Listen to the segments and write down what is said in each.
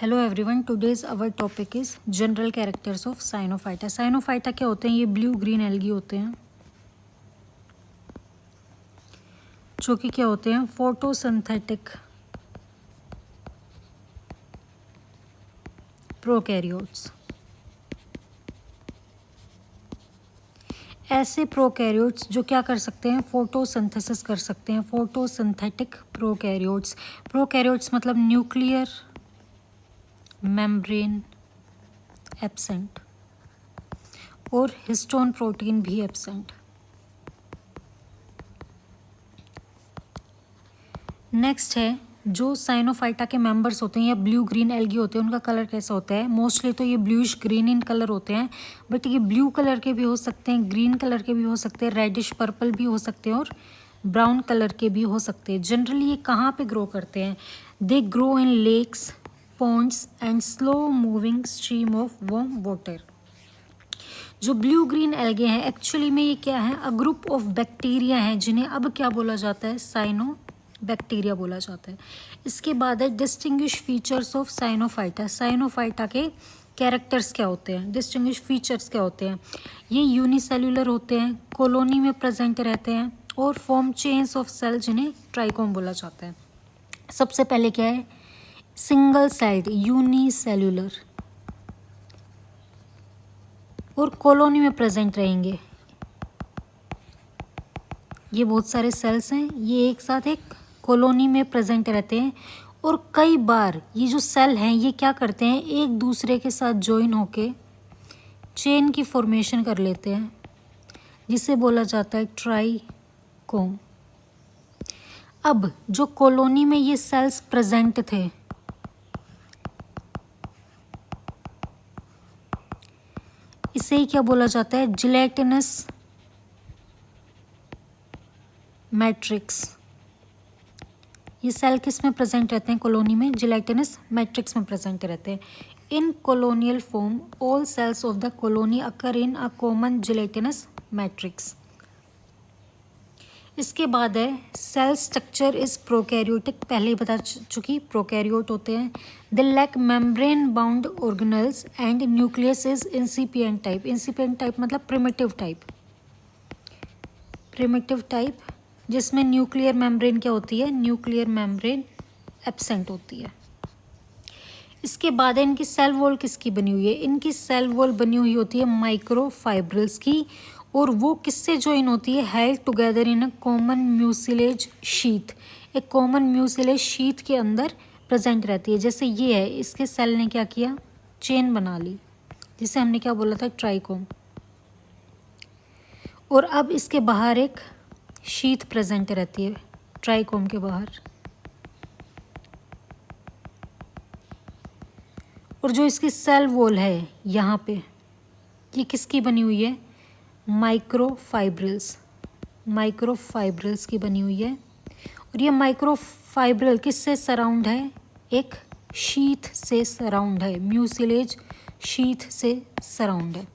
Hello everyone, today's our topic is general characters of cyanophyta. Cyanophyta क्या होते हैं? ये ब्लू ग्रीन एल्गी होते हैं जो कि क्या होते हैं? Photosynthetic prokaryotes. ऐसे प्रोकैरियोट्स जो क्या कर सकते हैं? फोटोसिंथेसिस कर सकते हैं। Photosynthetic prokaryotes. प्रोकैरियोट्स मतलब न्यूक्लियर मेम्ब्रेन एब्सेंट और हिस्टोन प्रोटीन भी एब्सेंट। नेक्स्ट है जो साइनोफाइटा के मेंबर्स होते हैं या ब्लू ग्रीन एल्गी होते हैं, उनका कलर कैसा होता है? मोस्टली तो ये ब्लूइश ग्रीन इन कलर होते हैं, बट ये ब्लू कलर के भी हो सकते हैं, ग्रीन कलर के भी हो सकते हैं, रेडिश पर्पल भी हो सकते हैं और ब्राउन कलर के भी हो सकते हैं। जनरली ये कहाँ पे ग्रो करते हैं? They grow in lakes, ponds and slow moving stream of warm water. जो ब्लू ग्रीन एल्गे हैं एक्चुअली में ये क्या है? अ ग्रुप ऑफ बैक्टीरिया हैं जिन्हें अब क्या बोला जाता है? साइनो बैक्टीरिया बोला जाता है। इसके बाद है डिस्टिंग्विश फीचर्स ऑफ साइनोफाइटा। साइनोफाइटा के कैरेक्टर्स क्या होते हैं? डिस्टिंग्विश फीचर्स क्या होते हैं? ये यूनिसेल्युलर होते हैं, कॉलोनी में प्रेजेंट रहते हैं और फॉर्म चेन्स ऑफ सेल जिन्हें ट्राइकोम बोला जाता है। सबसे पहले क्या है? सिंगल सेल्ड यूनिसेल्युलर और कॉलोनी में प्रेजेंट रहेंगे। ये बहुत सारे सेल्स हैं, ये एक साथ एक कॉलोनी में प्रेजेंट रहते हैं और कई बार ये जो सेल हैं ये क्या करते हैं? एक दूसरे के साथ ज्वाइन होके चेन की फॉर्मेशन कर लेते हैं जिसे बोला जाता है ट्राइकोम। अब जो कॉलोनी में ये सेल्स प्रेजेंट थे इसे ही क्या बोला जाता है? Gelatinous matrix. ये सेल किस में प्रेजेंट रहते हैं? कॉलोनी में जिलेटिनस मैट्रिक्स में प्रेजेंट रहते हैं। In colonial form all cells of the colony occur in a common gelatinous matrix. इसके बाद है सेल स्ट्रक्चर इज प्रोकैरियोटिक। पहले ही बता चुकी, प्रोकैरियोट होते हैं। The lack membrane bound organelles and nucleus is incipient type. Incipient type मतलब primitive type. Primitive type जिसमें न्यूक्लियर मेम्ब्रेन क्या होती है? न्यूक्लियर मेम्ब्रेन एब्सेंट होती है। इसके बाद है इनकी सेल वॉल किसकी बनी हुई है? इनकी सेल वॉल बनी हुई होती है माइक्रोफाइब्रिल्स की और वो किससे ज्वाइन होती है? Held together in a common mucilage sheath. एक कॉमन म्यूसिलेज शीथ के अंदर प्रेजेंट रहती है। जैसे ये है, इसके सेल ने क्या किया? चेन बना ली, जिसे हमने क्या बोला था? ट्राइकोम। और अब इसके बाहर एक शीथ प्रेजेंट रहती है ट्राइकोम के बाहर। और जो इसकी सेल वॉल है यहाँ पे, ये किसकी बनी हुई है? माइक्रोफाइब्रिल्स। माइक्रोफाइब्रिल्स की बनी हुई है। और ये माइक्रोफाइब्रिल किससे सराउंड है? एक शीथ से सराउंड है, म्यूसिलेज शीथ से सराउंड है।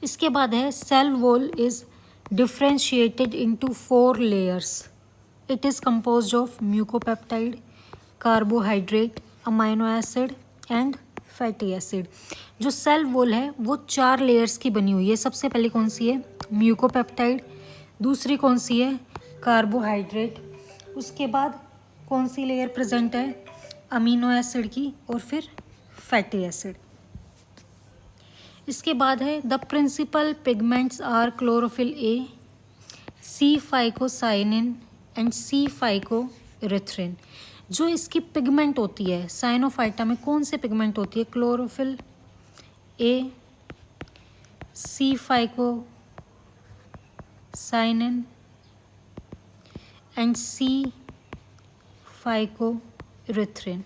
इसके बाद है cell wall is differentiated into 4 layers. It is composed of mucopeptide, carbohydrate, amino acid and fatty acid. जो सेल वॉल है वो 4 लेयर्स की बनी हुई है। सबसे पहले कौन सी है? म्यूकोपेप्टाइड। दूसरी कौन सी है? कार्बोहाइड्रेट। उसके बाद कौन सी लेयर प्रेजेंट है? अमीनो एसिड की और फिर फैटी एसिड। इसके बाद है the principal pigments are chlorophyll a, C phycocyanin and C phycoerythrin. जो इसकी पिगमेंट होती है साइनोफाइटा में, कौन से पिगमेंट होती है? Chlorophyll a, C phycocyanin and C phycoerythrin.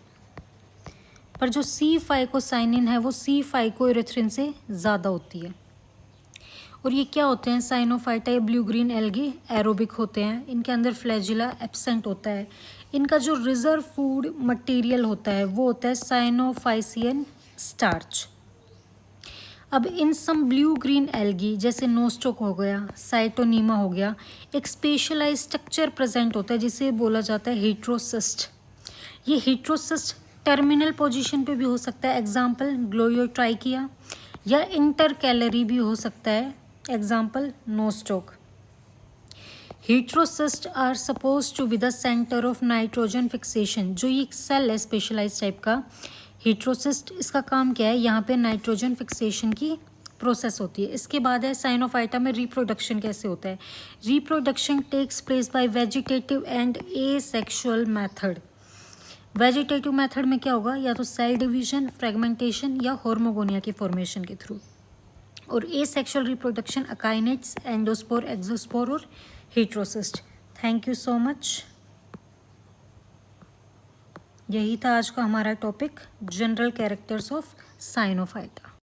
पर जो सी फाइकोसाइनिन है वो सी फाइकोइरिथ्रिन से ज़्यादा होती है। और ये क्या होते हैं? साइनोफाइटा या ब्लू ग्रीन एल्गी एरोबिक होते हैं। इनके अंदर फ्लैजिला एब्सेंट होता है। इनका जो रिजर्व फूड मटेरियल होता है वो होता है साइनोफाइसियन स्टार्च। अब इन सम ब्लू ग्रीन एल्गी जैसे नोस्टोक हो गया, साइटोनीमा हो गया, एक स्पेशलाइज स्ट्रक्चर प्रेजेंट होता है जिसे बोला जाता है हेट्रोसिस्ट। ये हेट्रोसिस्ट टर्मिनल पोजीशन पे भी हो सकता है, एग्जाम्पल ग्लोयोट्राइकिया, या इंटरकैलरी भी हो सकता है, example nostoc. Heterocyst are suppose to be the centre of nitrogen fixation. जो ये सेल है स्पेशलाइज टाइप का हीट्रोसिस्ट, इसका काम क्या है, यहाँ पे नाइट्रोजन फिक्सेशन की प्रोसेस होती है। इसके बाद है साइनोफाइटा में रिप्रोडक्शन कैसे होता है। Reproduction takes place by vegetative and asexual method. Vegetative method में क्या होगा, या तो सेल डिवीजन, फ्रेगमेंटेशन या हॉर्मोगोनिया के फॉर्मेशन के थ्रू। और asexual reproduction akinetes, endospore, exospore और heterocyst. Thank you so much. यही था आज का हमारा टॉपिक, जनरल कैरेक्टर्स ऑफ साइनोफाइटा।